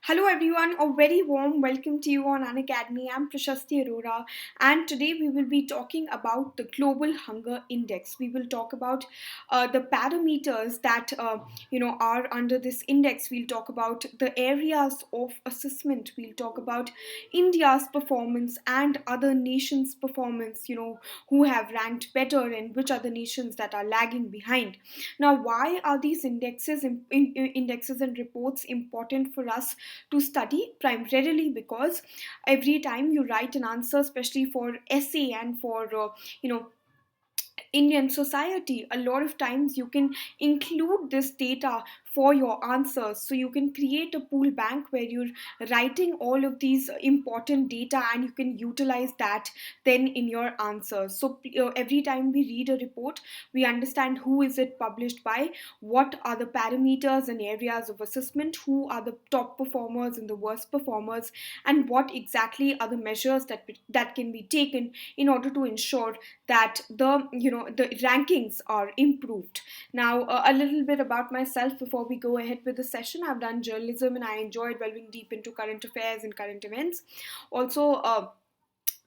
Hello everyone, a very warm welcome to you on Unacademy. I'm Prashasti Arora, and today we will be talking about the Global Hunger Index. We will talk about the parameters that are under this index. We'll talk about the areas of assessment. We'll talk about India's performance and other nations' performance. Who have ranked better and which other nations that are lagging behind. Now, why are these indexes and reports important for us to study? Primarily because every time you write an answer, especially for essay and for you know Indian society, a lot of times you can include this data for your answers. So you can create a pool bank where you're writing all of these important data and you can utilize that then in your answers. So every time we read a report, we understand who is it published by, what are the parameters and areas of assessment, who are the top performers and the worst performers, and what exactly are the measures that can be taken in order to ensure that the rankings are improved. Now, a little bit about myself before we go ahead with the session. I've done journalism and I enjoy delving deep into current affairs and current events. Also,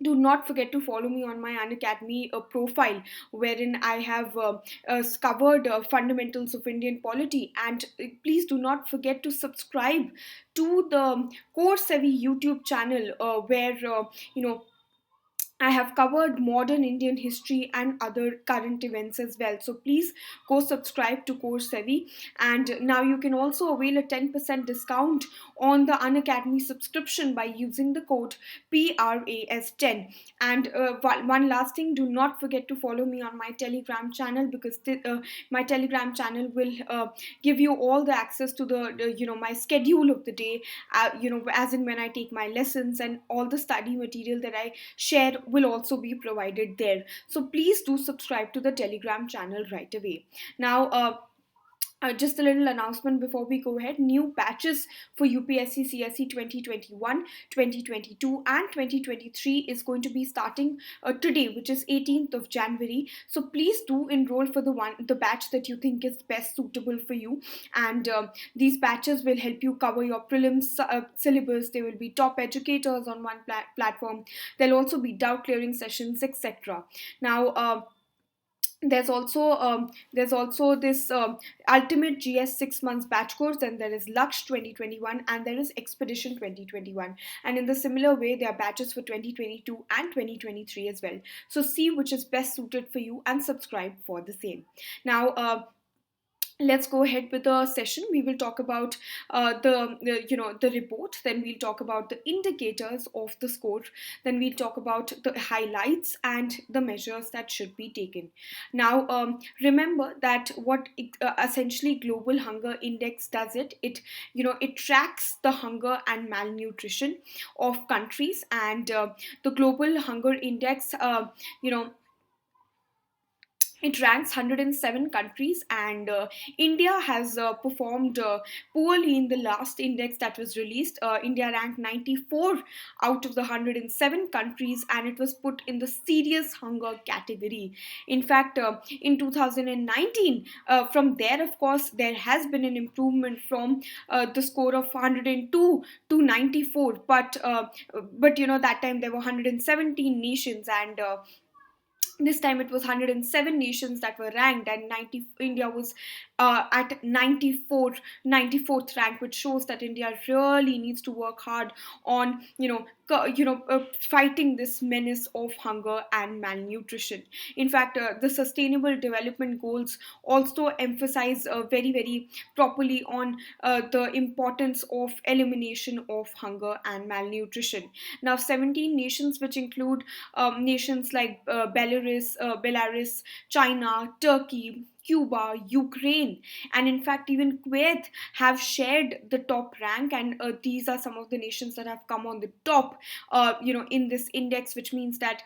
do not forget to follow me on my Unacademy profile, wherein I have covered fundamentals of Indian polity. And please do not forget to subscribe to the Core Sevi YouTube channel, where I have covered modern Indian history and other current events as well. So please go subscribe to Course Sevi. And now you can also avail a 10% discount on the Unacademy subscription by using the code PRAS10. And one last thing, do not forget to follow me on my Telegram channel, because my Telegram channel will give you all the access to my schedule of the day, as in when I take my lessons, and all the study material that I share will also be provided there. So please do subscribe to the Telegram channel right away. Now, just a little announcement before we go ahead. New batches for UPSC CSE 2021, 2022, and 2023 is going to be starting today, which is 18th of January. So please do enroll for the batch that you think is best suitable for you. And these batches will help you cover your prelims syllabus. There will be top educators on one platform. There'll also be doubt clearing sessions, etc. Now, there's also this ultimate GS 6 months batch course, and there is Lux 2021, and there is Expedition 2021, and in the similar way there are batches for 2022 and 2023 as well. So see which is best suited for you and subscribe for the same. Now, let's go ahead with the session. We will talk about the report, then we'll talk about the indicators of the score, then we'll talk about the highlights and the measures that should be taken. Now, remember that what essentially Global Hunger Index does, it tracks the hunger and malnutrition of countries. And the Global Hunger Index, it ranks 107 countries, and India has performed poorly in the last index that was released. India ranked 94 out of the 107 countries, and it was put in the serious hunger category. In fact, in 2019, from there, of course, there has been an improvement from the score of 102 to 94, but that time there were 117 nations, and this time it was 107 nations that were ranked, and India was at 94th rank, which shows that India really needs to work hard on fighting this menace of hunger and malnutrition. In fact, the sustainable development goals also emphasize very very properly on the importance of elimination of hunger and malnutrition. Now, 17 nations, which include nations like Belarus, China, Turkey, Cuba, Ukraine, and in fact, even Kuwait have shared the top rank, and these are some of the nations that have come on the top, in this index, which means that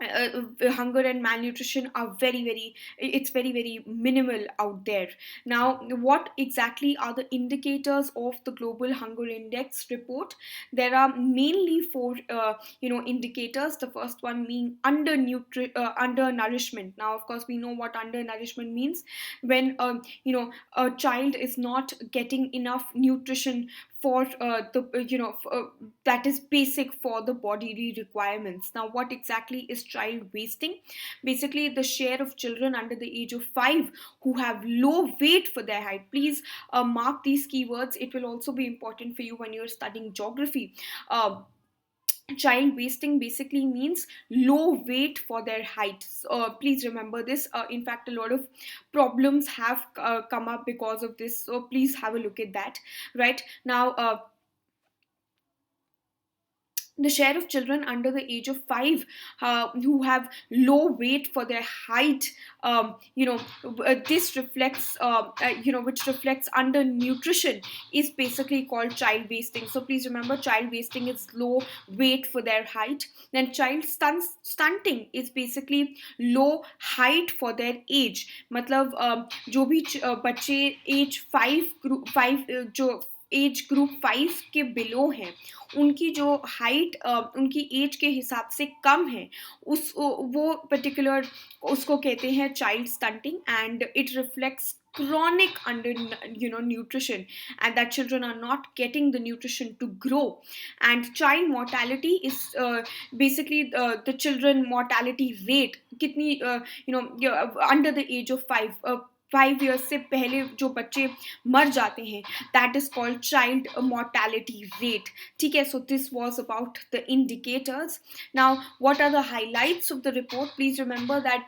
hunger and malnutrition are it's very minimal out there. Now, what exactly are the indicators of the global hunger index report? There are mainly four indicators. The first one being undernourishment. Now, of course, we know what undernourishment means. When a child is not getting enough nutrition for the that is basic for the bodily requirements. Now, what exactly is child wasting? Basically, the share of children under the age of 5 who have low weight for their height. Please mark these keywords. It will also be important for you when you're studying geography. Child wasting basically means low weight for their height. So, please remember this. In fact, a lot of problems have come up because of this, so please have a look at that. Right now, the share of children under the age of 5 who have low weight for their height, this reflects which reflects undernutrition, is basically called child wasting. So please remember, child wasting is low weight for their height. Then stunting is basically low height for their age. मतलब जो भी बच्चे as 5 जो age group 5 के below हैं, उनकी जो height उनकी एज के हिसाब से कम है, उस वो पर्टिकुलर उसको कहते हैं child stunting, and it reflects chronic under nutrition, and that children are not getting the nutrition to grow. And child mortality is basically the children mortality rate kitni under the age of 5 5 years से पहले जो बच्चे मर जाते हैं, that is called child mortality rate. ठीक है, so this was about the indicators. Now, what are the highlights of the report? Please remember that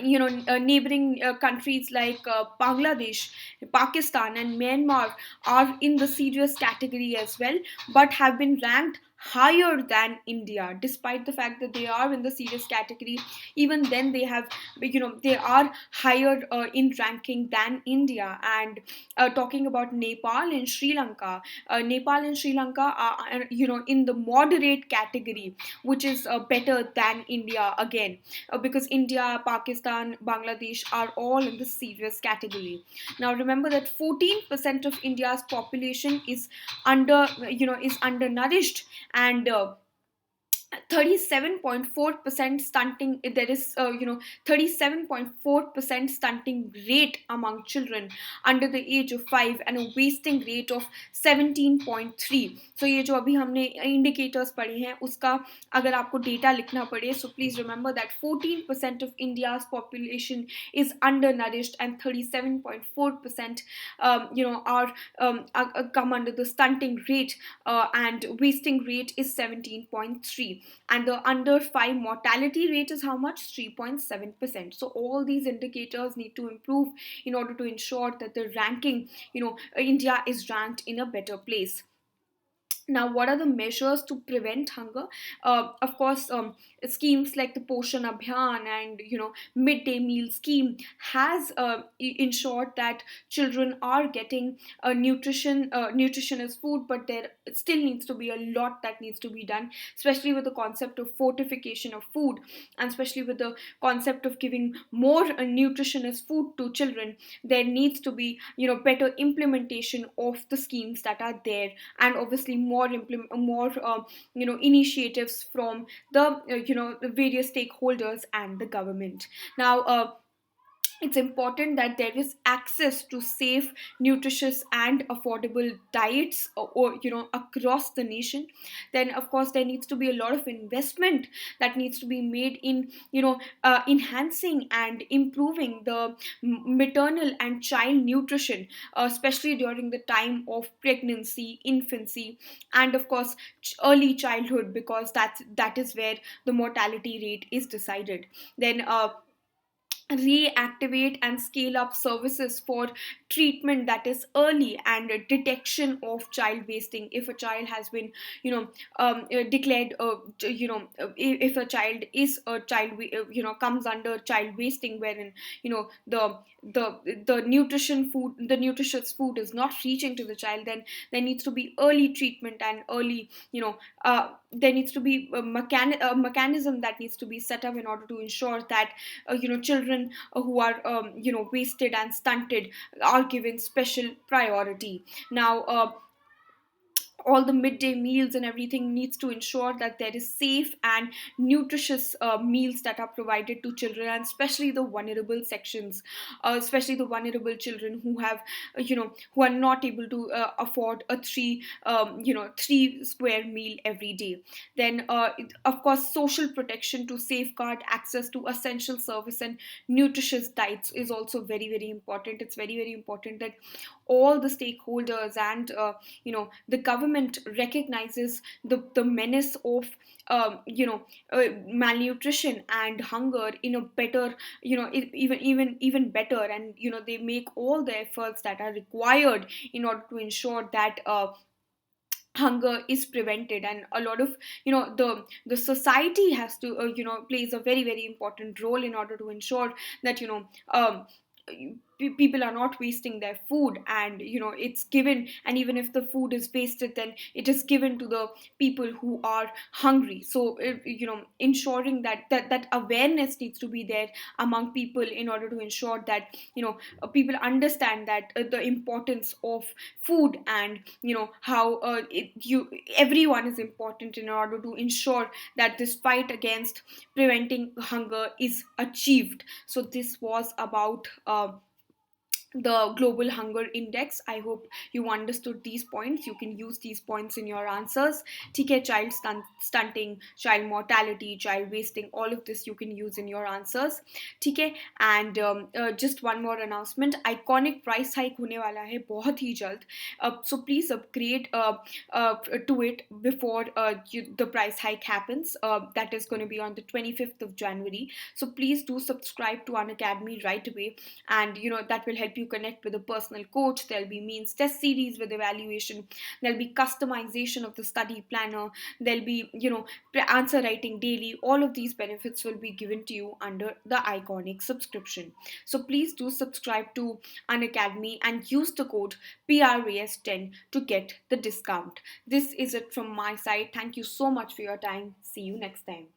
neighboring countries like Bangladesh, Pakistan, and Myanmar are in the serious category as well, but have been ranked higher than India, despite the fact that they are in the serious category. Even then, they have, they are higher in ranking than India. And talking about Nepal and Sri Lanka, Nepal and Sri Lanka are, in the moderate category, which is better than India again, because India, Pakistan, Bangladesh are all in the serious category. Now, remember that 14% of India's population is is undernourished, and 37.4% stunting. There is 37.4% stunting rate among children under the age of 5, and a wasting rate of 17.3. So ये जो अभी हमने indicators पढ़े हैं, उसका अगर आपको data लिखना पड़े, so please remember that 14% of India's population is undernourished, and 37.4% come under the stunting rate, and wasting rate is 17.3. And the under 5 mortality rate is how much? 3.7%. So all these indicators need to improve in order to ensure that the ranking, India is ranked in a better place. Now, what are the measures to prevent hunger? Of course, schemes like the Poshan Abhiyan and midday meal scheme has ensured that children are getting nutritionist food, but there still needs to be a lot that needs to be done, especially with the concept of fortification of food, and especially with the concept of giving more nutritionist food to children. There needs to be better implementation of the schemes that are there, and obviously more initiatives from the various stakeholders and the government. Now, it's important that there is access to safe, nutritious, and affordable diets, across the nation. Then, of course, there needs to be a lot of investment that needs to be made in enhancing and improving the maternal and child nutrition, especially during the time of pregnancy, infancy, and of course early childhood, because that is where the mortality rate is decided. Then reactivate and scale up services for treatment that is early and detection of child wasting. If a child has been, declared, if a child is a comes under child wasting, wherein the nutritious food is not reaching to the child, then there needs to be early treatment and early, there needs to be a mechanism that needs to be set up in order to ensure that children who are wasted and stunted are given special priority. Now, all the midday meals and everything needs to ensure that there is safe and nutritious meals that are provided to children, and especially the vulnerable sections, especially the vulnerable children who have, who are not able to afford a three square meal every day. Then, of course, social protection to safeguard access to essential service and nutritious diets is also very very important. It's very very important that all the stakeholders and the government recognizes the menace of malnutrition and hunger in a better, even better, and they make all the efforts that are required in order to ensure that hunger is prevented. And a lot of, the society has to, plays a very very important role in order to ensure that people are not wasting their food, and it's given, and even if the food is wasted, then it is given to the people who are hungry. So ensuring that awareness needs to be there among people in order to ensure that people understand that the importance of food, and how everyone is important in order to ensure that this fight against preventing hunger is achieved. So this was about the global hunger index. I hope you understood these points. You can use these points in your answers. TK, stunting, child mortality, child wasting, all of this you can use in your answers. TK, and just one more announcement, iconic price hike होने वाला है बहुत ही जल्द. So please upgrade to it before the price hike happens. That is going to be on the 25th of January. So please do subscribe to An Academy right away, and that will help you connect with a personal coach. There'll be means test series with evaluation. There'll be customization of the study planner. There'll be answer writing daily. All of these benefits will be given to you under the Iconic subscription. So please do subscribe to An Academy and use the code PRAS10 to get the discount. This is it from my side. Thank you so much for your time. See you next time.